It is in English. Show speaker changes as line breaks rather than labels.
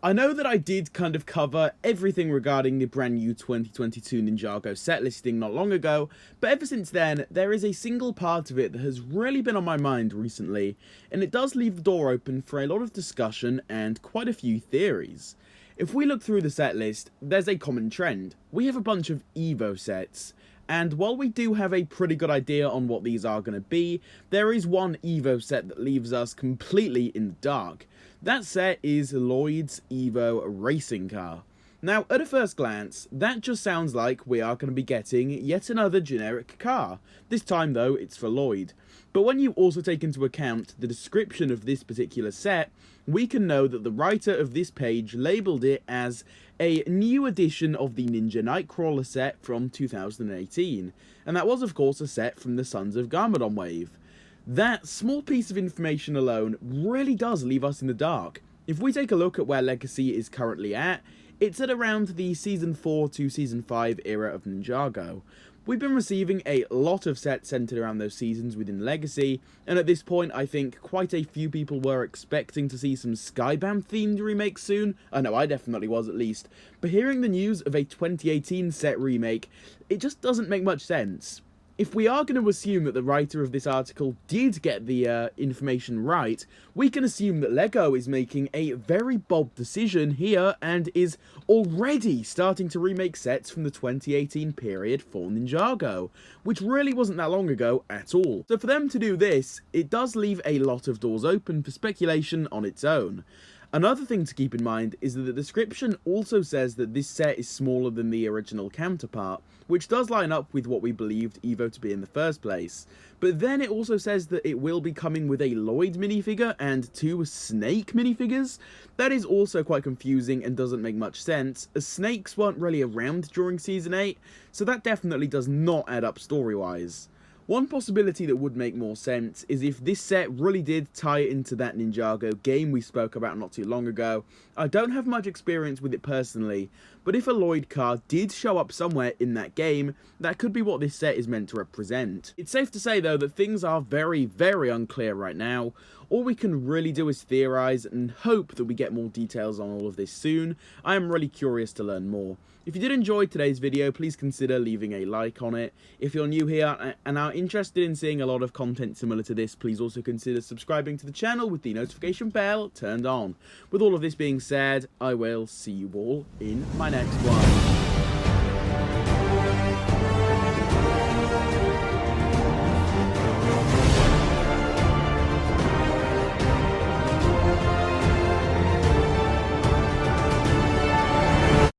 I know that I did kind of cover everything regarding the brand new 2022 Ninjago set listing not long ago, but ever since then, there is a single part of it that has really been on my mind recently, and it does leave the door open for a lot of discussion and quite a few theories. If we look through the set list, there's a common trend. We have a bunch of Evo sets, and while we do have a pretty good idea on what these are going to be, there is one Evo set that leaves us completely in the dark. That set is Lloyd's Evo Racing Car. Now, at a first glance, that just sounds like we are going to be getting yet another generic car. This time though, it's for Lloyd. But when you also take into account the description of this particular set, we can know that the writer of this page labelled it as a new edition of the Ninja Nightcrawler set from 2018. And that was of course a set from the Sons of Garmadon wave. That small piece of information alone really does leave us in the dark. If we take a look at where Legacy is currently at, it's at around the Season 4 to Season 5 era of Ninjago. We've been receiving a lot of sets centered around those seasons within Legacy, and at this point I think quite a few people were expecting to see some Skybound themed remakes soon. I know I definitely was at least, but hearing the news of a 2018 set remake, it just doesn't make much sense. If we are going to assume that the writer of this article did get the information right, we can assume that LEGO is making a very bold decision here and is already starting to remake sets from the 2018 period for Ninjago, which really wasn't that long ago at all. So for them to do this, it does leave a lot of doors open for speculation on its own. Another thing to keep in mind is that the description also says that this set is smaller than the original counterpart, which does line up with what we believed Evo to be in the first place. But then it also says that it will be coming with a Lloyd minifigure and 2 Snake minifigures. That is also quite confusing and doesn't make much sense, as Snakes weren't really around during Season 8, so that definitely does not add up story-wise. One possibility that would make more sense is if this set really did tie into that Ninjago game we spoke about not too long ago. I don't have much experience with it personally, but if a Lloyd car did show up somewhere in that game, that could be what this set is meant to represent. It's safe to say though that things are very, very unclear right now. All we can really do is theorise and hope that we get more details on all of this soon. I am really curious to learn more. If you did enjoy today's video, please consider leaving a like on it. If you're new here and are interested in seeing a lot of content similar to this, please also consider subscribing to the channel with the notification bell turned on. With all of this being said, I will see you all in my next one.